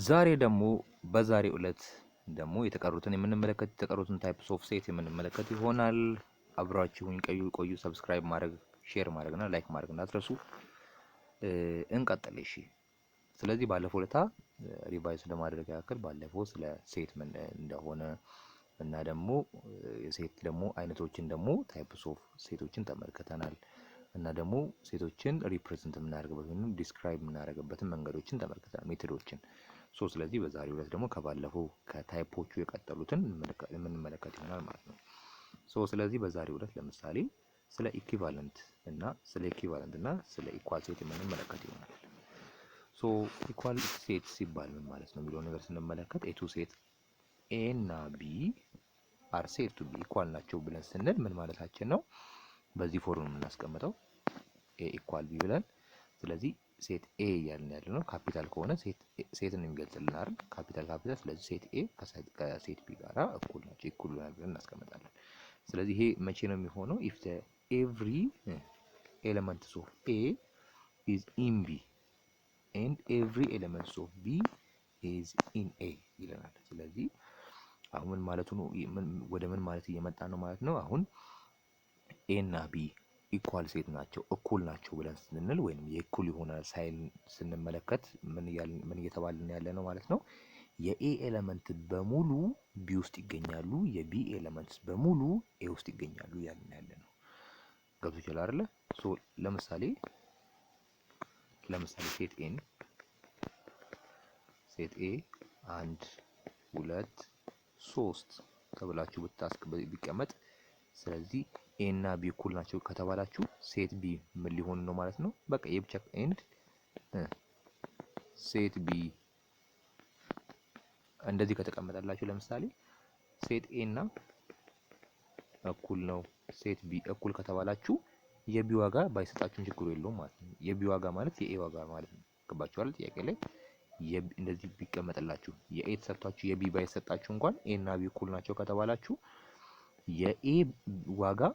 ዛሬ ደግሞ በዛሬው ዕለት ደግሞ የተቀሩትን ታይፕስ ኦፍ ሴት የምንመለከት ይሆናል። አብራችሁኝ ቆዩ። ሰብስክራይብ ማድረግ፣ ሼር ማድረግና ላይክ ማድረግ እንዳትረሱ። እንቀጥል። እሺ፣ ስለዚህ ባለፈው ዕለት ሪቫይዝ ለማድረግ ያክል ባለፈው ስለ ሴት ምን እንደሆነ እና ደግሞ የሴት ደግሞ አይነቶችን ደግሞ ታይፕስ ኦፍ ሴቶችን ተመልክተናል እና ደግሞ ሴቶችን ሪፕሬዘንት የምናደርግበትን ዲስክራይብ የምናደርግበትን መንገዶችን ተመልክተናል፣ ሜቶዶችን። ስለዚህ በዛሬው ዕለት ደግሞ ከባለፈው ከታይፖቹ የቀጠሉትን የምንመለከት ይሆናል ማለት ነው። ስለዚህ በዛሬው ዕለት ለምሳሌ ስለ ኢኩቫለንት እና ስለ ኢኳል ሴት የምንመለከት ይሆናል። ኢኳል ሴት ሲባል ምን ማለት ነው የሚለው ነገር ስንመለከት ኤ ቱ ሴት ኤ እና ቢ አር ሴት ቱ ቢ ኢኳል ናቸው ብለን ስንል ምን ማለታችን ነው? በዚህ ፎርም የምናስቀምጠው ኤ ኢኳል ቢ ብለን፣ ስለዚህ ሴት ኤ እያልን ያለ ነው። ካፒታል ከሆነ ሴትን የሚገልጽልን አይደል? ካፒታል። ስለዚህ ሴት ኤ ከሴት ቢ ጋራ እኩል ናቸው፣ ኢኩል ብለን እናስቀምጣለን። ስለዚህ ይሄ መቼ ነው የሚሆነው? ኢፍ ኤቭሪ ኤሌመንትስ ኦፍ ኤ ኢዝ ኢን ቢ ኤንድ ኤቭሪ ኤሌመንትስ ኦፍ ቢ ኢዝ ኢን ኤ ይለናል። ስለዚህ አሁን ማለቱ ነው ወደ ምን ማለት እየመጣ ነው ማለት ነው። አሁን ኤ እና ቢ ኢኳል ሴት ናቸው እኩል ናቸው ብለን ስንል ወይንም የኢኩል የሆነ ሳይን ስንመለከት ምን እየተባልን ያለ ነው ማለት ነው። የኤ ኤሌመንት በሙሉ ቢ ውስጥ ይገኛሉ፣ የቢ ኤሌመንትስ በሙሉ ኤ ውስጥ ይገኛሉ እያልን ያለ ነው። ገብቶ ይችላል አይደለ? ለምሳሌ ሴት ኤ 1 2 3 ተብላችሁ ቢቀመጥ፣ ስለዚህ ኤ እና ቢ እኩል ናቸው ከተባላችሁ ሴት ቢ ምን ሊሆን ነው ማለት ነው? በቃ የብቻ ኤንድ ሴት ቢ እንደዚህ ከተቀመጠላችሁ፣ ለምሳሌ ሴት ኤ እና እኩል ነው ሴት ቢ እኩል ከተባላችሁ የቢ ዋጋ ባይሰጣችሁን ችግሩ የለውም ማለት ነው። የቢ ዋጋ ማለት የኤ ዋጋ ማለት ነው። ገባችኋል? ጥያቄ ላይ እንደዚህ ቢቀመጥላችሁ የኤ ተሰጥቷችሁ የቢ ባይሰጣችሁ እንኳን ኤ እና ቢ እኩል ናቸው ከተባላችሁ የኤ ዋጋ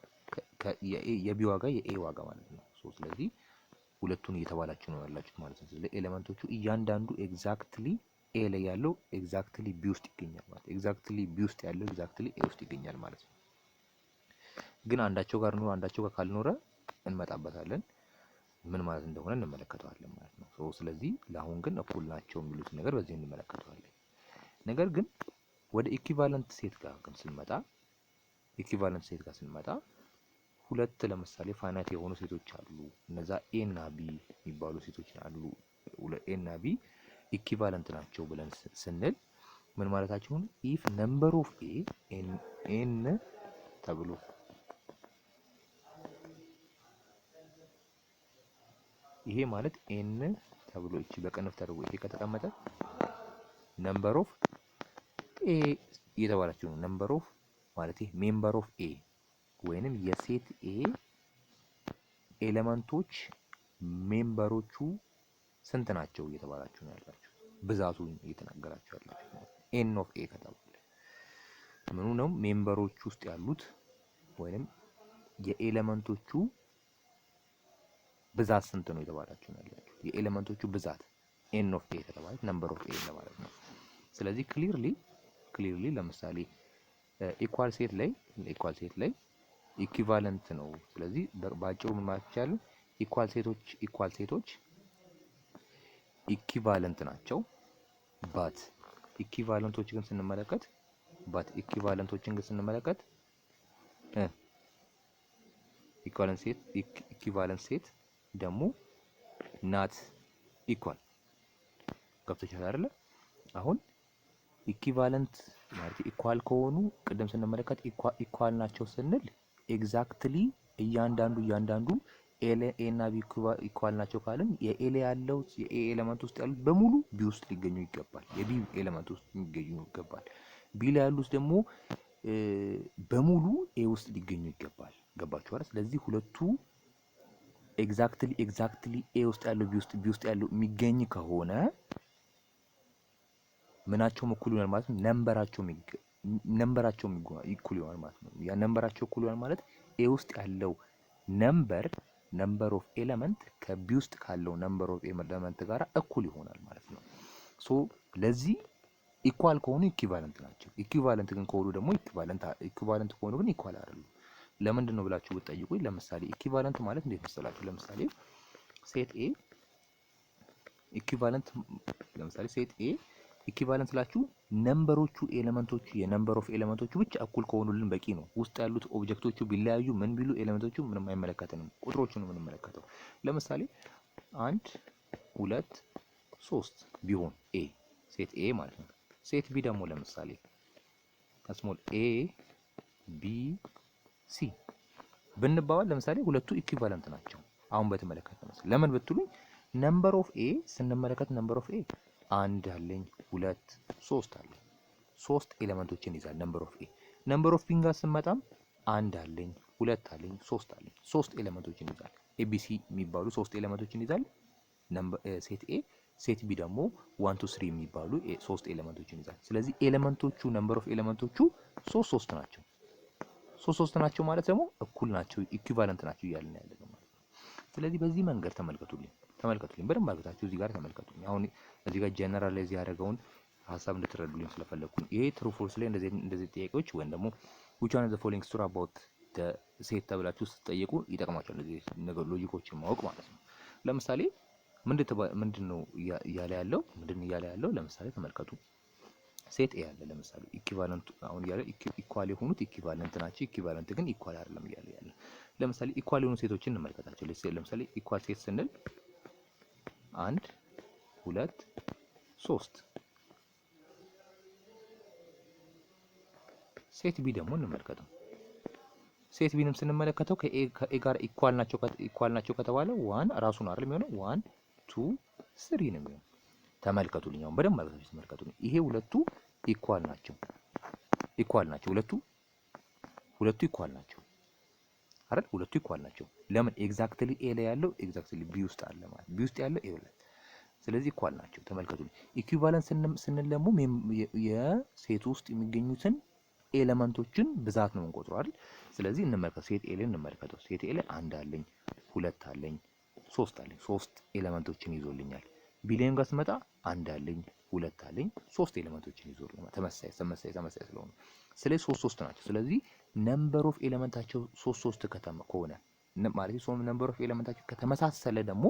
የቢ ዋጋ የኤ ዋጋ ማለት ነው። ስለዚህ ሁለቱን እየተባላችሁ ነው ያላችሁት ማለት ነው። ስለዚህ ኤሌመንቶቹ እያንዳንዱ ኤግዛክትሊ ኤ ላይ ያለው ኤግዛክትሊ ቢ ውስጥ ይገኛል ማለት ነው። ኤግዛክትሊ ቢ ውስጥ ያለው ኤግዛክትሊ ኤ ውስጥ ይገኛል ማለት ነው። ግን አንዳቸው ጋር ኖር አንዳቸው ጋር ካልኖረ እንመጣበታለን፣ ምን ማለት እንደሆነ እንመለከተዋለን ማለት ነው። ስለዚህ ለአሁን ግን እኩል ናቸው የሚሉት ነገር በዚህ እንመለከተዋለን። ነገር ግን ወደ ኢኩቫለንት ሴት ጋር ስንመጣ ሁለት ለምሳሌ ፋይናይት የሆኑ ሴቶች አሉ። እነዛ ኤ እና ቢ የሚባሉ ሴቶች አሉ። ኤ እና ቢ ኢኩቫለንት ናቸው ብለን ስንል ምን ማለታችን ነው? ኢፍ ነምበር ኦፍ ኤ ኤን ተብሎ ይሄ ማለት ኤን ተብሎ እቺ በቅንፍ ተደርጎ ይሄ ከተቀመጠ ነምበር ኦፍ ኤ እየተባላችሁ ነው። ነምበር ኦፍ ማለት ይሄ ሜምበር ኦፍ ኤ ወይንም የሴት ኤ ኤሌመንቶች ሜምበሮቹ ስንት ናቸው እየተባላችሁ ነው ያላችሁ። ብዛቱን እየተናገራችሁ ያላችሁ ኤን ኦፍ ኤ ከተባለ ምኑ ነው? ሜምበሮቹ ውስጥ ያሉት ወይንም የኤሌመንቶቹ ብዛት ስንት ነው የተባላችሁ ነው ያላችሁ። የኤሌመንቶቹ ብዛት ኤን ኦፍ ኤ ከተባለ ነምበር ኦፍ ኤ ማለት ነው። ስለዚህ ክሊርሊ ለምሳሌ ኢኳል ሴት ላይ ኢኩቫለንት ነው። ስለዚህ ባጭሩ ምን ማለት ይቻላል? ኢኳል ሴቶች ኢኩቫለንት ናቸው። ኢኩቫለንቶችን ግን ስንመለከት ኢኩቫለንት ሴት ደግሞ ናት ኢኳል። ገብቶሻል አይደለ? አሁን ኢኩቫለንት ማለት ኢኳል ከሆኑ ቅድም ስንመለከት ኢኳል ናቸው ስንል ኤግዛክትሊ እያንዳንዱ ኤ እና ቢ ኢኳል ናቸው ካልን የኤ ላይ ያለው የኤ ኤሌመንት ውስጥ ያሉት በሙሉ ቢ ውስጥ ሊገኙ ይገባል። የቢ ኤሌመንት ውስጥ ሊገኙ ይገባል። ቢ ላይ ያሉት ደግሞ በሙሉ ኤ ውስጥ ሊገኙ ይገባል። ገባችሁ አይደል? ስለዚህ ሁለቱ ኤግዛክትሊ ኤ ውስጥ ያለው ቢ ውስጥ ያለው የሚገኝ ከሆነ ምናቸውም እኩል ይሆናል ማለት ነው። ነምበራቸውም እኩል ይሆናል ማለት ነው። ያ ነምበራቸው እኩል ይሆናል ማለት ኤ ውስጥ ያለው ነምበር ኦፍ ኤሌመንት ከቢ ውስጥ ካለው ነምበር ኦፍ ኤሌመንት ጋር እኩል ይሆናል ማለት ነው። ለዚህ ኢኳል ከሆኑ ኢኩቫለንት ናቸው። ኢኩቫለንት ግን ከሆኑ ደግሞ ኢኩቫለንት ከሆኑ ግን ኢኳል አይደሉም። ለምንድን ነው ብላችሁ ብትጠይቁኝ፣ ለምሳሌ ኢኩቫለንት ማለት እንዴት መሰላችሁ? ለምሳሌ ሴት ኤ ኢኩቫለንት ለምሳሌ ሴት ኤ ኢኩቫለንት ስላችሁ ነምበሮቹ ኤሌመንቶቹ የነምበር ኦፍ ኤሌመንቶቹ ብቻ እኩል ከሆኑልን በቂ ነው። ውስጥ ያሉት ኦብጀክቶቹ ቢለያዩ ምን ቢሉ ኤሌመንቶቹ ምንም አይመለከተንም። ቁጥሮቹ ነው የምንመለከተው። ለምሳሌ 1 2 3 ቢሆን ኤ ሴት ኤ ማለት ነው። ሴት ቢ ደግሞ ለምሳሌ ስሞል ኤ ቢ ሲ ብንባባል ለምሳሌ ሁለቱ ኢኩቫለንት ናቸው። አሁን በተመለከተ ነው። ለምን ብትሉኝ ነምበር ኦፍ ኤ ስንመለከት ነምበር ኦፍ ኤ 1 አለኝ 2 3 አለኝ 3 ኤሌመንቶችን ይዛል ነምበር ኦፍ ኤ። ነምበር ኦፍ ቢ ጋር ስንመጣም 1 አለኝ 2 አለኝ 3 አለኝ 3 ኤሌመንቶችን ይዛል። ኤቢሲ የሚባሉ 3 ኤሌመንቶችን ይዛል ሴት ኤ። ሴት ቢ ደግሞ 1 2 3 የሚባሉ 3 ኤሌመንቶችን ይዛል። ስለዚህ ኤሌመንቶቹ ነምበር ኦፍ ኤሌመንቶቹ 3 ናቸው። 3 ናቸው ማለት ደግሞ እኩል ናቸው፣ ኢኩቫለንት ናቸው እያልን ያለ ነው ማለት ነው። ስለዚህ በዚህ መንገድ ተመልከቱልኝ በደንብ አድርጋችሁ እዚህ ጋር ተመልከቱልኝ። አሁን እዚህ ጋር ጀነራላይዝ ያደረገውን ሀሳብ እንድትረዱልኝ ስለፈለኩኝ ይሄ ትሩ ፎልስ ላይ እንደዚህ ጥያቄዎች ወይም ደግሞ which one is the following true about the set ተብላችሁ ስትጠየቁ ይጠቅማችኋል እነዚህ ነገር ሎጂኮችን ማወቅ ማለት ነው። ለምሳሌ ምንድን ነው እያለ ያለው ለምሳሌ ተመልከቱ። ሴት ኤ ያለ ለምሳሌ ኢኩቫለንት አሁን እያለ ኢኳል የሆኑት ኢኩቫለንት ናቸው። ኢኩቫለንት ግን ኢኳል አይደለም እያለ ያለ። ለምሳሌ ኢኳል የሆኑ ሴቶችን እንመልከታቸው። ለምሳሌ ኢኳል ሴት ስንል 1 2 3 ሴት ቢ ደግሞ እንመልከተው። ሴት ቢንም ስንመለከተው ከኤ ጋር ኢኳል ናቸው ከተባለ 1 ራሱ ነው አይደል የሚሆነው 1 2 3 ነው የሚሆነው። ተመልከቱልኝ አሁን በደንብ አድርጋችሁ ተመልከቱልኝ። ይሄ ሁለቱ ኢኳል ናቸው ሁለቱ ኢኳል ናቸው አይደል? ሁለቱ ኢኳል ናቸው። ለምን ኤግዛክትሊ ኤ ላይ ያለው ኤግዛክትሊ ቢ ውስጥ አለ ማለት ቢ ውስጥ ያለው ኤ ላይ። ስለዚህ ኢኳል ናቸው። ተመልከቱልኝ። ኢኩቫለንስ ስንል ደግሞ የሴት ውስጥ የሚገኙትን ኤሌመንቶችን ብዛት ነው የምንቆጥረው አይደል? ስለዚህ እንመልከት። ሴት ኤ ላይ እንመልከተው። ሴት ኤ ላይ 1 አለኝ 2 አለኝ 3 አለኝ 3 ኤሌመንቶችን ይዞልኛል። ቢሊየን ጋር ስመጣ 1 አለኝ 2 አለኝ 3 ኤሌመንቶችን ይዞልኛል። ተመሳሳይ ስለሆነ ስለዚህ 3 ናቸው። ስለዚህ ነምበር ኦፍ ኤሌመንታቸው 3 ከሆነ ማለት ነው ነምበር ኦፍ ኤሌመንታቸው ከተመሳሰለ ደግሞ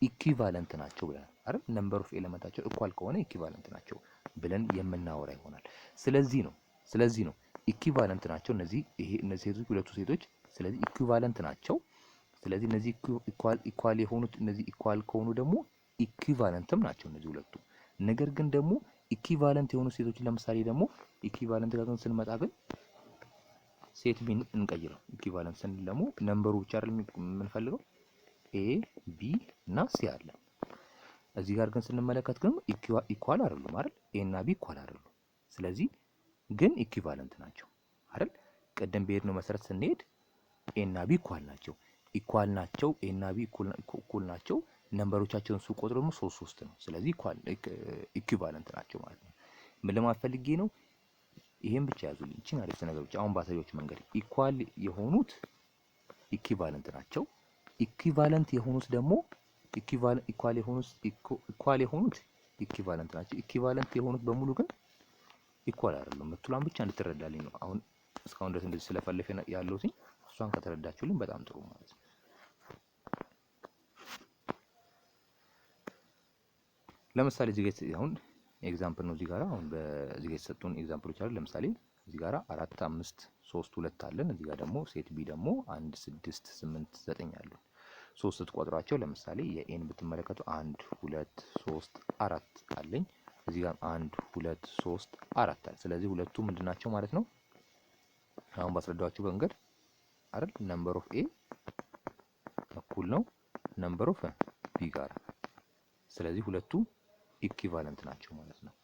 ኢኩቫለንት ናቸው ብለን አይደል? ነምበር ኦፍ ኤሌመንታቸው ኢኳል ከሆነ ኢኩቫለንት ናቸው ብለን የምናወራ ይሆናል። ስለዚህ ነው ኢኩቫለንት ናቸው እነዚህ ሴቶች ሁለቱ ሴቶች። ስለዚህ ኢኩቫለንት ናቸው። ስለዚህ እነዚህ ኢኳል የሆኑት እነዚህ ኢኳል ከሆኑ ደግሞ ኢኩቫለንትም ናቸው እነዚህ ሁለቱ። ነገር ግን ደግሞ ኢኩቫለንት የሆኑ ሴቶች ለምሳሌ ደግሞ ኢኩቫለንት ጋር ስንመጣ ግን ሴት ቢን እንቀይረው። ኢኩቫለንት ስንል ደግሞ ነምበሩ ብቻ አይደል የምንፈልገው ኤ ቢ እና ሲ አለ። እዚህ ጋር ግን ስንመለከት ግን ኢኳል አይደሉም አይደል? ኤ እና ቢ ኢኳል አይደሉም። ስለዚህ ግን ኢኩቫለንት ናቸው አይደል? ቀደም በሄድነው መሰረት ስንሄድ ኤ እና ቢ ኢኳል ናቸው ኤ እና ቢ ኢኩል ናቸው። ነምበሮቻቸውን ስቆጥር ደግሞ 3 ነው። ስለዚህ ኢኩቫለንት ናቸው ማለት ነው። ምን ለማለት ፈልጌ ነው? ይሄን ብቻ ያዙልኝ። እቺን አሪፍ ነገር ብቻ አሁን ባሳያችሁ መንገድ ኢኳል የሆኑት ኢኩቫለንት ናቸው። ኢኩቫለንት የሆኑት ደግሞ ኢኳል የሆኑት ኢኩቫለንት ናቸው። ኢኩቫለንት የሆኑት በሙሉ ግን ኢኳል አይደሉም። ምትሏን ብቻ እንድትረዳልኝ ነው። አሁን እስካሁን ድረስ እንደዚህ ስለፈለፈ ያለሁት እሷን ከተረዳችሁልኝ በጣም ጥሩ ማለት ነው። ለምሳሌ እዚህ ጋር አሁን ኤግዛምፕል ነው። እዚህ ጋር አሁን በዚህ ጋር የተሰጡን ኤግዛምፕሎች አሉ። ለምሳሌ እዚህ ጋር 4 5 3 2 አለን። እዚህ ጋር ደግሞ ሴት ቢ ደግሞ 1 6 8 9 አለን። 3 ስትቆጥሯቸው ለምሳሌ የኤን ብትመለከቱ 1 2 3 4 አለኝ። እዚህ ጋር 1 2 3 4 አለ። ስለዚህ ሁለቱ ምንድናቸው ማለት ነው? አሁን ባስረዳኋችሁ መንገድ አይደል? ነምበር ኦፍ ኤ እኩል ነው ነምበር ኦፍ ቢ ጋር። ስለዚህ ሁለቱ ኢኩቫለንት ናቸው ማለት ነው።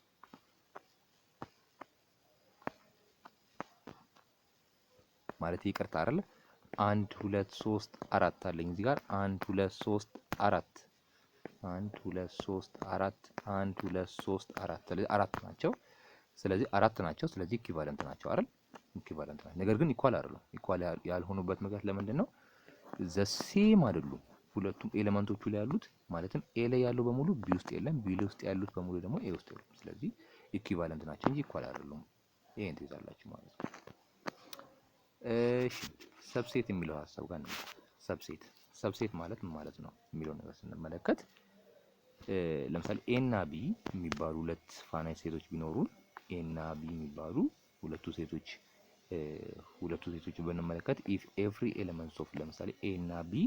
ማለት ይቅርታ አይደል? 1 2 3 4 አለኝ እዚህ ጋር 1 2 3 4 1 2 3 4 1 2 3 4 ስለዚህ 4 ናቸው። ስለዚህ 4 ናቸው። ስለዚህ ኢኩቫለንት ናቸው አይደል? ኢኩቫለንት ናቸው። ነገር ግን ኢኳል አይደሉም። ኢኳል ያልሆኑበት ምክንያት ለምንድን ነው? ዘሴም አይደሉም። ሁለቱም ኤሌመንቶቹ ላይ ያሉት ማለትም ኤ ላይ ያለው በሙሉ ቢ ውስጥ የለም፣ ቢ ላይ ውስጥ ያሉት በሙሉ ደግሞ ኤ ውስጥ የለም። ስለዚህ ኢኩቫለንት ናቸው እንጂ ኢኳል አይደሉም። ይሄን ትይዛላችሁ ማለት ነው። እሺ ሰብሴት የሚለው ሀሳብ ጋር ነው። ሰብሴት ማለት ምን ማለት ነው የሚለው ነገር ስንመለከት ለምሳሌ ኤ እና ቢ የሚባሉ ሁለት ፋናይት ሴቶች ቢኖሩን ኤ እና ቢ የሚባሉ ሁለቱ ሴቶች ብንመለከት ኢፍ ኤቭሪ ኤሌመንትስ ኦፍ ለምሳሌ ኤ እና ቢ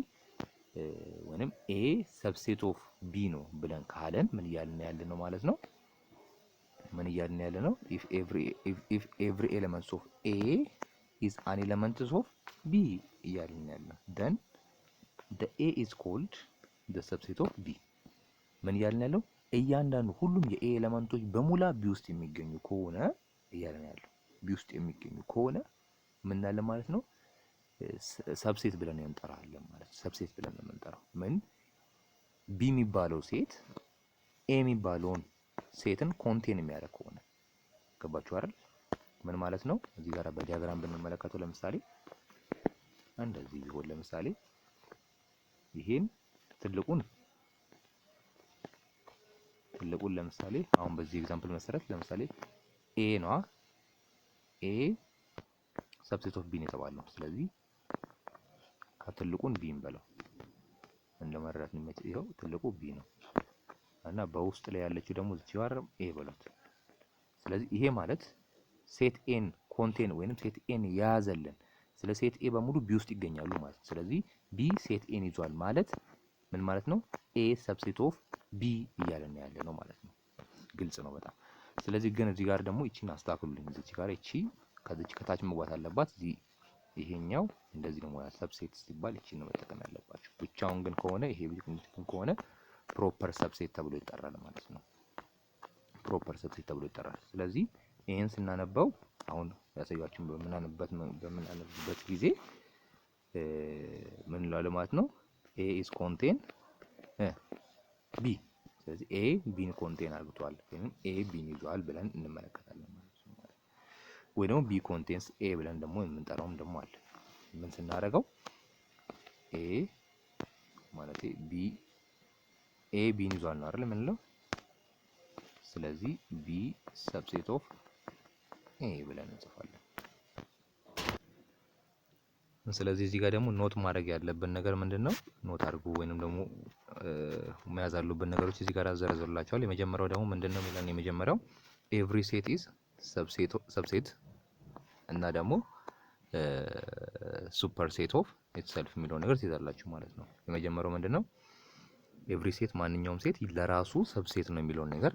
ወይንም ኤ ሰብሴት ኦፍ ቢ ነው ብለን ካለን ምን እያልን ያለ ነው ማለት ነው? ምን እያልን ያለ ነው? ኢፍ ኤቭሪ ኤሌመንትስ ኦፍ ኤ ኢዝ አን ኤሌመንትስ ኦፍ ቢ እያልን ያለ ነው። ደን the A is called the subset of B። ምን እያልን ያለው እያንዳንዱ ሁሉም የኤ ኤሌመንቶች በሙላ ቢ ውስጥ የሚገኙ ከሆነ እያልን ያለው ቢ ውስጥ የሚገኙ ከሆነ ምን አለ ማለት ነው? ሰብሴት ብለን እንጠራለን ማለት ነው። ሰብሴት ብለን ነው የምንጠራው። ምን ቢ የሚባለው ሴት ኤ የሚባለውን ሴትን ኮንቴን የሚያደርግ ከሆነ ገባችሁ አይደል? ምን ማለት ነው? እዚህ ጋር በዲያግራም ብንመለከተው ለምሳሌ እንደዚህ ቢሆን ለምሳሌ ይሄን ትልቁን ለምሳሌ አሁን በዚህ ኤግዛምፕል መሰረት ለምሳሌ ኤ ነው ኤ ሰብሴት ኦፍ ቢ ነው የተባለው። ስለዚህ ከትልቁን ቢ እንበለው እንደመረዳት ነው። ይሄው ትልቁ ቢ ነው እና በውስጥ ላይ ያለችው ደግሞ እዚህ ጋር ኤ በሏት። ስለዚህ ይሄ ማለት ሴት ኤን ኮንቴን ወይንም ሴት ኤን ያዘልን ስለ ሴት ኤ በሙሉ ቢ ውስጥ ይገኛሉ ማለት ነው። ስለዚህ ቢ ሴት ኤን ይዟል ማለት ምን ማለት ነው? ኤ ሰብሴት ኦፍ ቢ እያለን ያለ ነው ማለት ነው። ግልጽ ነው በጣም። ስለዚህ ግን እዚህ ጋር ደግሞ እቺን አስተካክሉልኝ። እዚህ ጋር እቺ ከዚች ከታች መግባት አለባት። ይሄኛው እንደዚህ ነው ማለት ሰብሴት ሲባል እቺን ነው መጠቀም ያለባችሁ። ብቻውን ግን ከሆነ ይሄ ግን ከሆነ ፕሮፐር ሰብሴት ተብሎ ይጠራል ማለት ነው። ፕሮፐር ሰብሴት ተብሎ ይጠራል። ስለዚህ ይሄን ስናነበው አሁን ያሳያችሁን በምናነብበት ጊዜ ምን እንላለን ማለት ነው? ኤ ኢዝ ኮንቴን ቢ። ስለዚህ ኤ ቢን ኮንቴን አድርጓል ወይም ኤ ቢን ይዟል ብለን እንመለከታለን ማለት ነው። ወይ ደግሞ ቢ ኮንቴንስ ኤ ብለን ደግሞ የምንጠራውም ደግሞ አለ። ምን ስናደርገው ኤ ማለት ኤ ቢን ይዟል ነው አይደል የምንለው። ስለዚህ ቢ ሰብሴት ኦፍ ኤ ብለን እንጽፋለን። ስለዚህ እዚህ ጋር ደግሞ ኖት ማድረግ ያለብን ነገር ምንድነው? ኖት አድርጉ ወይንም ደግሞ መያዝ ያሉብን ነገሮች እዚህ ጋር አዘረዝርላችኋል። የመጀመሪያው ደግሞ ምንድነው የሚለን የመጀመሪያው ኤቭሪ ሴት ኢዝ ሰብሴት እና ደግሞ ሱፐር ሴት ኦፍ ኢትሰልፍ የሚለው ነገር ትይዛላችሁ ማለት ነው። የመጀመሪያው ምንድነው? ኤቭሪ ሴት ማንኛውም ሴት ለራሱ ሰብሴት ነው የሚለውን ነገር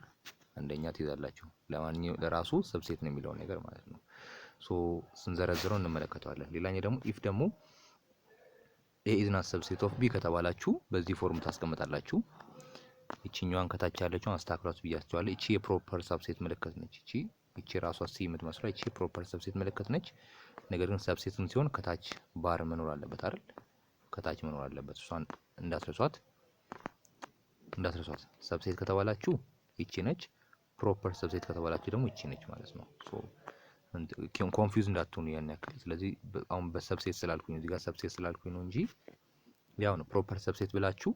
አንደኛ ትይዛላችሁ። ለራሱ ሰብሴት ነው የሚለውን ነገር ማለት ነው። ሶ ስንዘረዝረው እንመለከተዋለን። ሌላኛው ደግሞ ኢፍ ደግሞ ኤ ኢዝ ናት ሰብሴት ኦፍ ቢ ከተባላችሁ በዚህ ፎርም ታስቀምጣላችሁ። እቺኛዋን ከታች ያለችውን አስተካክሏት ብያችኋለሁ። እቺ የፕሮፐር ሰብሴት ምልክት ነች። እቺ ራሷ ሲ የምትመስለው እቺ የፕሮፐር ሰብሴት ምልክት ነች። ነገር ግን ሰብሴትም ሲሆን ከታች ባር መኖር አለበት አይደል? ከታች መኖር አለበት። እሷን እንዳትረሷት። ሰብሴት ከተባላችሁ እቺ ነች። ፕሮፐር ሰብሴት ከተባላችሁ ደግሞ እቺ ነች ማለት ነው። ሶ ኮንፊውዝ እንዳትሆኑ ያን ያክል። ስለዚህ አሁን በሰብሴት ስላልኩኝ እዚህ ጋር ሰብሴት ስላልኩኝ ነው እንጂ ያው ነው። ፕሮፐር ሰብሴት ብላችሁ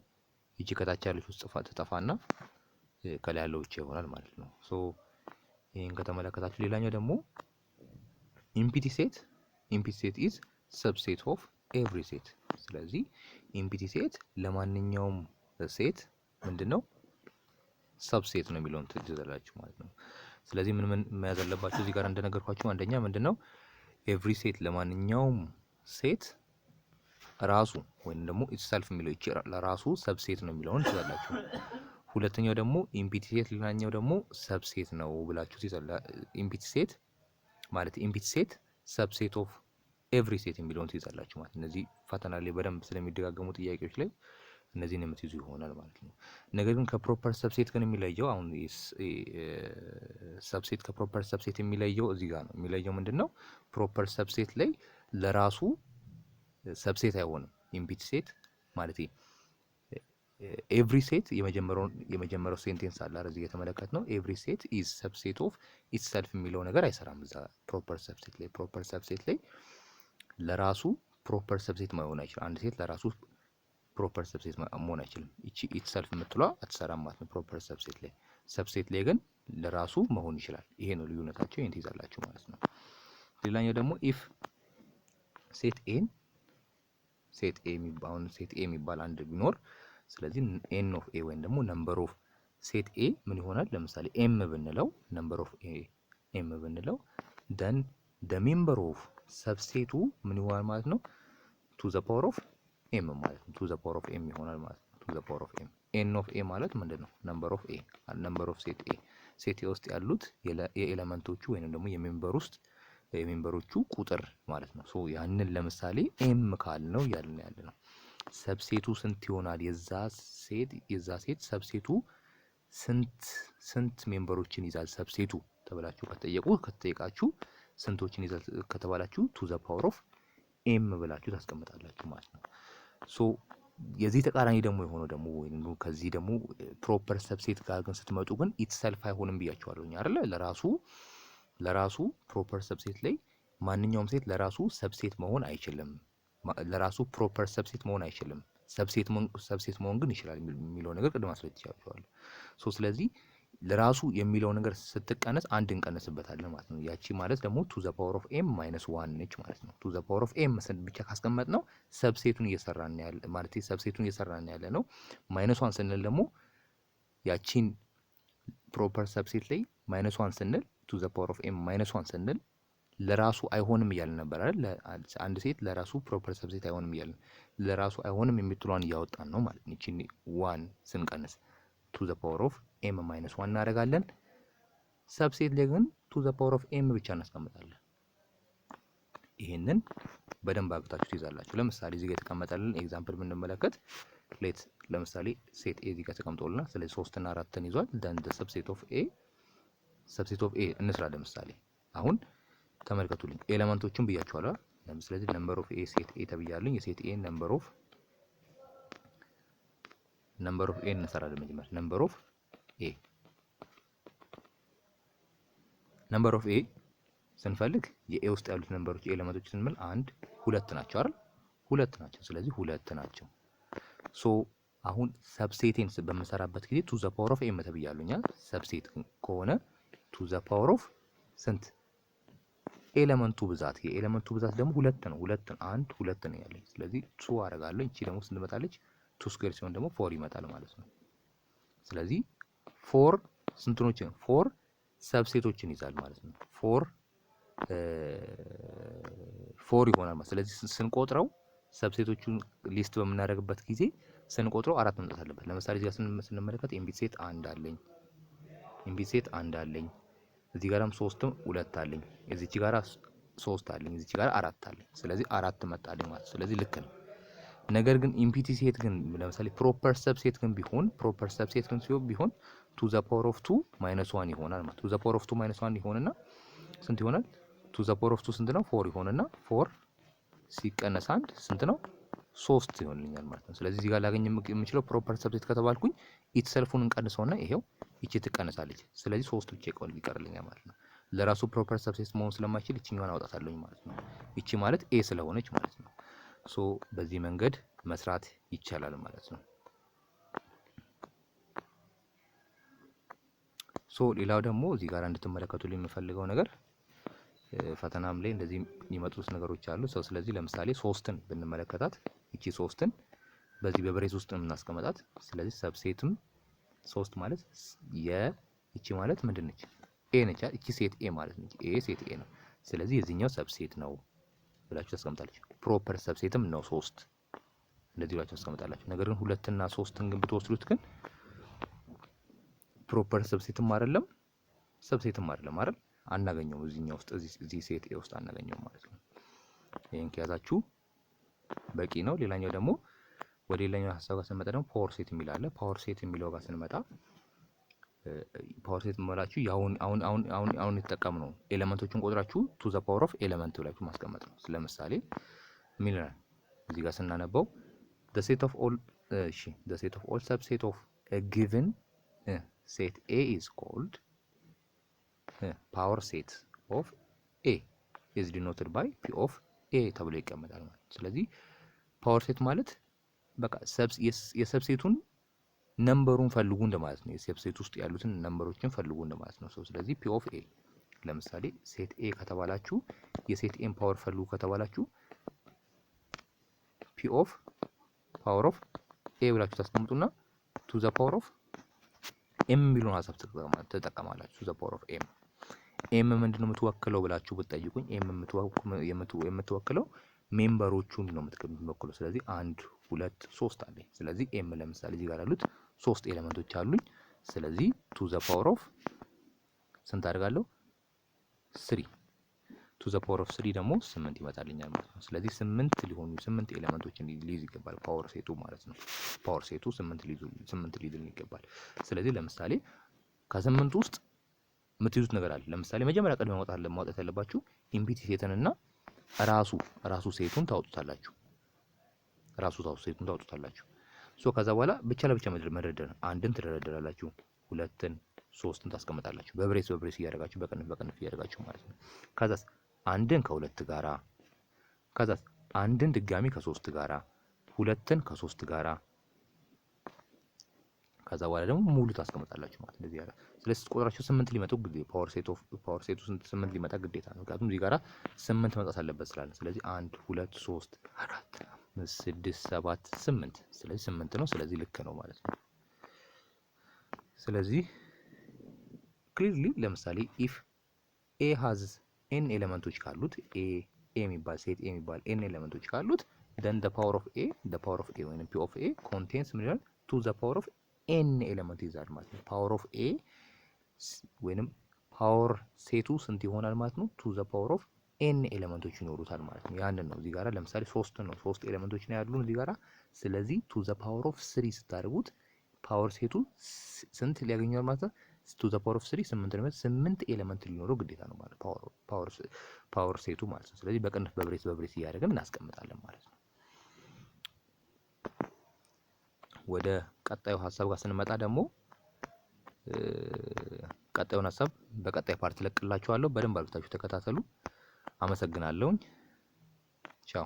እቺ ከታች ያለች ውስጥ ተጠፋና ከላይ ያለው ብቻ ይሆናል ማለት ነው። ሶ ይሄን ከተመለከታችሁ ሌላኛው ደግሞ ኢምፒቲ ሴት ኢዝ ሰብሴት ኦፍ ኤቭሪ ሴት። ስለዚህ ኢምፒቲ ሴት ለማንኛውም ሴት ምንድነው? ሰብሴት ነው የሚለውን ትይዛላችሁ ማለት ነው። ስለዚህ ምን መያዝ አለባችሁ እዚህ ጋር እንደነገርኳችሁ አንደኛ ምንድነው? ኤቭሪ ሴት ለማንኛውም ሴት ራሱ ወይም ደግሞ ኢትሰልፍ የሚለው እቺ ለራሱ ሰብሴት ነው የሚለውን ትይዛላችሁ። ሁለተኛው ደግሞ ኢምፒቲ ሴት ሌላኛው ደግሞ ሰብሴት ነው ብላችሁ ትይዛላችሁ። ኢምፒቲ ሴት ማለት ኢምፒቲ ሴት ሰብሴት ኦፍ ኤቭሪ ሴት የሚለውን ትይዛላችሁ ማለት። እነዚህ ፈተና ላይ በደንብ ስለሚደጋገሙ ጥያቄዎች ላይ እነዚህን የምትይዙ ይሆናል ማለት ነው። ነገር ግን ከፕሮፐር ሰብሴት ግን የሚለየው አሁን ሰብሴት ከፕሮፐር ሰብሴት የሚለየው እዚህ ጋር ነው። የሚለየው ምንድነው? ፕሮፐር ሰብሴት ላይ ለራሱ ሰብሴት አይሆንም። ኢምፒቲ ሴት ማለት ኤቭሪ ሴት የመጀመሪያው ሴንቴንስ አለ አይደል? እዚህ የተመለከትነው ኤቭሪ ሴት ኢዝ ሰብሴት ኦፍ ኢትሰልፍ የሚለው ነገር አይሰራም እዛ ፕሮፐር ሰብሴት ላይ። ፕሮፐር ሰብሴት ላይ ለራሱ ፕሮፐር ሰብሴት መሆን አይችልም። አንድ ሴት ለራሱ ፕሮፐር ሰብሴት መሆን አይችልም። እቺ ኢትሰልፍ የምትሏ አትሰራም ማለት ነው ፕሮፐር ሰብሴት ላይ። ሰብሴት ላይ ግን ለራሱ መሆን ይችላል። ይሄ ነው ልዩነታቸው። ይሄን ትይዛላችሁ ማለት ነው። ሌላኛው ደግሞ ኢፍ ሴት ኤ የሚባል አንድ ቢኖር ስለዚህ ኤን ኦፍ ኤ ወይም ደግሞ ነምበር ኦፍ ሴት ኤ ምን ይሆናል? ለምሳሌ ኤም ብንለው ነምበር ኦፍ ኤም ብንለው ደን ደ ሜምበር ኦፍ ሰብሴቱ ምን ይሆናል ማለት ነው? ቱ ዘ ፓወር ኦፍ ኤም ማለት ነው። ቱ ዘ ፓወር ኦፍ ኤም ይሆናል ማለት ነው። ቱ ዘ ፓወር ኦፍ ኤም። ኤን ኦፍ ኤ ማለት ምንድን ነው? ነምበር ኦፍ ኤ ነምበር ኦፍ ሴት ኤ ሴት ኤ ውስጥ ያሉት የኤሌመንቶቹ ወይንም ደግሞ የሜምበሮቹ ቁጥር ማለት ነው። ሶ ያንን ለምሳሌ ኤም ካል ነው ያልን ያለ ነው። ሰብሴቱ ስንት ይሆናል? የዛ ሴት ሰብሴቱ ስንት ሜምበሮችን ይዛል ሰብሴቱ ተብላችሁ ከተጠየቃችሁ ስንቶችን ይዛል ከተባላችሁ ቱ ዘ ፓወር ኦፍ ኤም ብላችሁ ታስቀምጣላችሁ ማለት ነው። ሶ የዚህ ተቃራኒ ደግሞ የሆነው ደግሞ ወይም ከዚህ ደግሞ ፕሮፐር ሰብሴት ጋር ግን ስትመጡ ግን ኢትሰልፍ አይሆንም ብያችኋለሁ አይደለ? ለራሱ ፕሮፐር ሰብሴት ላይ ማንኛውም ሴት ለራሱ ሰብሴት መሆን አይችልም። ለራሱ ፕሮፐር ሰብሴት መሆን አይችልም። ሰብሴት መሆን ግን ይችላል የሚለው ነገር ቅድም አስረድቻችኋለሁ። ሶ ስለዚህ ለራሱ የሚለው ነገር ስትቀነስ አንድ እንቀነስበታለን ማለት ነው። ያቺ ማለት ደግሞ ቱ ዘ ፓወር ኦፍ ኤም ማይነስ ዋን ነች ማለት ነው። ቱ ዘ ፓወር ኦፍ ኤም ብቻ ካስቀመጥ ነው ሰብሴቱን እየሰራን ያለ ማለት ሰብሴቱን እየሰራን ያለ ነው። ማይነስ ዋን ስንል ደግሞ ያቺን ፕሮፐር ሰብሴት ላይ ማይነስ ዋን ስንል ቱ ዘ ፓወር ኦፍ ኤም ማይነስ ዋን ስንል ለራሱ አይሆንም እያልን ነበር አይደል? አንድ ሴት ለራሱ ፕሮፐር ሰብሴት አይሆንም እያልን ለራሱ አይሆንም የምትሏን እያወጣን ነው ማለት ነው። እቺን ዋን ስንቀንስ ቱ ዘ ፓወር ኦፍ ኤም ማይነስ ዋን እናደርጋለን። ሰብሴት ላይ ግን ቱ ዘ ፓወር ኦፍ ኤም ብቻ እናስቀምጣለን። ይሄንን በደንብ አግታችሁ ትይዛላችሁ። ለምሳሌ እዚህ ጋር የተቀመጠልን ኤግዛምፕል ብንመለከት ለምሳሌ ሴት ኤ እዚህ ጋር ተቀምጦልናል። ስለዚህ 3 እና 4ን ይዟል። ደን ሰብሴት ኦፍ ኤ እንስራ። ለምሳሌ አሁን ተመልከቱልኝ ኤሌመንቶቹን ብያችኋለሁ። ስለዚህ ነምበር ኦፍ ኤ ሴት ኤ ተብያለኝ። የሴት ኤ ነምበር ኦፍ ኤ እንሰራለን። መጀመሪያ ነምበር ኦፍ ኤ ስንፈልግ የኤ ውስጥ ያሉት ነምበሮች ኤሌመንቶች ስንል 1 2 ናቸው አይደል? 2 ናቸው። ስለዚህ 2 ናቸው። ሶ አሁን ሰብሴቴን በምሰራበት ጊዜ ቱ ዘ ፓወር ኦፍ ኤም ተብያለሁኛ። ሰብሴት ከሆነ ቱ ዘ ፓወር ኦፍ ስንት ኤሌመንቱ ብዛት የኤሌመንቱ ብዛት ደግሞ 2 ነው። 1 2 ነው ያለኝ። ስለዚህ 2 አደርጋለሁ። እቺ ደግሞ ስንት ትመጣለች? 2 ስኩዌር ሲሆን ደግሞ 4 ይመጣል ማለት ነው። ስለዚህ 4 ስንትኖችን 4 ሰብሴቶችን ይዛል ማለት ነው። 4 ይሆናል ማለት ስለዚህ ስንቆጥረው ሰብሴቶቹን ሊስት በምናደርግበት ጊዜ ስንቆጥረው 4 መምጣት አለበት። ለምሳሌ እዚህ ጋር ስንመለከት ኢምቢት ሴት 1 አለኝ። እዚህ ጋርም 3 2 አለኝ። እዚች ጋር 3 አለኝ። እዚች ጋር 4 አለኝ። ስለዚህ 4 መጣልኝ ማለት ስለዚህ ልክ ነው። ነገር ግን ኢምፒቲ ሴት ግን ለምሳሌ ፕሮፐር ሰብሴት ግን ቢሆን ቱ ዘ ፓወር ኦፍ 2 ማይነስ 1 ይሆናል ማለት ቱ ዘ ፓወር ኦፍ 2 ማይነስ 1 ይሆንና ስንት ይሆናል? ቱ ዘ ፓወር ኦፍ 2 ስንት ነው? 4 ይሆንና 4 ሲቀነስ 1 ስንት ነው? 3 ይሆንልኛል ማለት ነው። ስለዚህ እዚህ ጋር ላገኝ የምችለው ፕሮፐር ሰብሴት ከተባልኩኝ ኢትሰልፉን እንቀንሰውና ይሄው ይቺ ትቀነሳለች። ስለዚህ 3 ብቻ ይቀርልኛል ማለት ነው። ለራሱ ፕሮፐር ሰብሴት መሆን ስለማይችል ይቺኛዋን አውጣታለሁኝ ማለት ነው። ይቺ ማለት ኤ ስለሆነች ማለት ነው። ሶ በዚህ መንገድ መስራት ይቻላል ማለት ነው። ሶ ሌላው ደግሞ እዚህ ጋር እንድትመለከቱልኝ የምፈልገው ነገር ፈተናም ላይ እንደዚህ የሚመጡት ነገሮች አሉ። ስለዚህ ለምሳሌ 3ን ብንመለከታት እቺ 3ን በዚህ በብሬስ ውስጥ እናስቀምጣት። ስለዚህ ሰብሴትም 3 ማለት እቺ ማለት ምንድነች? ኤ ነች። እቺ ሴት ኤ ማለት ነች። ኤ ሴት ኤ ነው። ስለዚህ የዚህኛው ሰብሴት ነው ብላችሁ ታስቀምጣላችሁ። ፕሮፐር ሰብሴትም ነው 3 እንደዚህ ብላችሁ ታስቀምጣላችሁ። ነገር ግን 2 እና 3ን ግን ብትወስዱት ግን ፕሮፐር ሰብሴትም አይደለም ሰብሴትም አይደለም አይደል? አናገኘውም እዚህኛው ውስጥ እዚህ ሴት ኤ ውስጥ አናገኘውም ማለት ነው። ይሄን ከያዛችሁ በቂ ነው። ሌላኛው ደግሞ ወደ ሌላኛው ሐሳብ ጋር ስንመጣ ደግሞ ፓወር ሴት የሚል አለ። ፓወር ሴት የሚለው ጋር ስንመጣ ፓወር ሴት ማለት አሁን የተጠቀም ነው ኤሌመንቶቹን ቆጥራችሁ ቱ ዘ ፓወር ኦፍ ኤሌመንት ብላችሁ ማስቀመጥ ነው። ለምሳሌ ምን ይላል እዚህ ጋር ስናነበው the set of all subset of a given set A is called power set of A is denoted by P of A ተብሎ ይቀመጣል ማለት። ስለዚህ ፓወር ሴት ማለት በቃ የሰብሴቱን ነምበሩን ፈልጉ እንደማለት ነው። የሰብሴት ውስጥ ያሉትን ነምበሮችን ፈልጉ እንደማለት ነው። ስለዚህ ፒ ኦፍ ኤ ለምሳሌ ሴት ኤ ከተባላችሁ የሴት ኤን ፓወር ፈልጉ ከተባላችሁ ፒ ኦፍ ፓወር ኦፍ ኤ ብላችሁ ታስቀምጡና ቱ ዘ ፓወር ኦፍ ኤም የሚለውን ሀሳብ ትጠቀማላችሁ። ቱ ዘ ፓወር ኦፍ ኤም ኤም ምንድነው የምትወክለው ብላችሁ ብትጠይቁኝ ኤም የምትወክለው ሜምበሮቹን ነው የምትወክለው። ስለዚህ 1 2 3 አለኝ። ስለዚህ ኤም ለምሳሌ እዚህ ጋር ያሉት 3 ኤሌመንቶች አሉኝ። ስለዚህ ቱ ዘ ፓወር ኦፍ ስንት አድርጋለሁ? 3 ቱ ዘ ፓወር ኦፍ 3 ደግሞ 8 ይመጣልኛል ማለት ነው። ስለዚህ 8 ኤሌመንቶችን ሊይዝ ይገባል ፓወር ሴቱ ማለት ነው። ፓወር ሴቱ 8 ሊይዝልን ይገባል። ስለዚህ ለምሳሌ ከ8 ውስጥ የምትይዙት ነገር አለ። ለምሳሌ መጀመሪያ ቀድመ ማውጣት ያለባችሁ ኢምፒቲ ሴትንና ራሱ ሴቱን ታውጡታላችሁ። ሶ ከዛ በኋላ ብቻ ለብቻ መደርደር፣ አንድን ትደረደራላችሁ፣ ሁለትን፣ ሶስትን ታስቀምጣላችሁ። በብሬስ እያደረጋችሁ በቅንፍ እያደረጋችሁ ማለት ነው። ከዛስ አንድን ከሁለት ጋራ፣ ከዛስ አንድን ድጋሚ ከሶስት ጋራ፣ ሁለትን ከሶስት ጋራ፣ ከዛ በኋላ ደግሞ ሙሉ ታስቀምጣላችሁ ማለት እንደዚህ ያለ። ስለዚህ ቁጥራችሁ 8 ሊመጡ ግዴታ ፓወር ሴቱ 8 ሊመጣ ግዴታ ነው። ምክንያቱም እዚህ ጋራ 8 መምጣት አለበት ስላለ። ስለዚህ 1 2 3 4 5 6 7 8 ስለዚህ 8 ነው። ስለዚህ ልክ ነው ማለት ነው። ስለዚህ ክሊርሊ ለምሳሌ ኢፍ ኤ ሃዝ ኤን ኤሌመንቶች ካሉት ኤ የሚባል ሴት ኤ የሚባል ኤን ኤሌመንቶች ካሉት then the power of a ወይንም p of a contains ምን ይላል to the power of ኤን ኤሌመንት ይዛል ማለት ነው። ፓወር ኦፍ ኤ ወይንም ፓወር ሴቱ ስንት ይሆናል ማለት ነው? ቱ ዘ ፓወር ኦፍ ኤን ኤሌመንቶች ይኖሩታል ማለት ነው። ያንን ነው እዚህ ጋራ ለምሳሌ 3 ኤሌመንቶች ነው ያሉን እዚህ ጋራ። ስለዚህ ቱ ዘ ፓወር ኦፍ 3 ስታደርጉት ፓወር ሴቱ ስንት ሊያገኛል ማለት ነው? ቱ ዘ ፓወር ኦፍ 3 8 ኤሌመንት ሊኖረው ግዴታ ነው ማለት ፓወር ሴቱ ማለት ነው። ስለዚህ በቅንፍ በብሬስ እያደረግን እናስቀምጣለን ማለት ነው። ወደ ቀጣዩ ሀሳብ ጋር ስንመጣ ደግሞ ቀጣዩን ሀሳብ በቀጣይ ፓርት ለቅላችኋለሁ። በደንብ አድርጋችሁ ተከታተሉ። አመሰግናለሁ። ቻው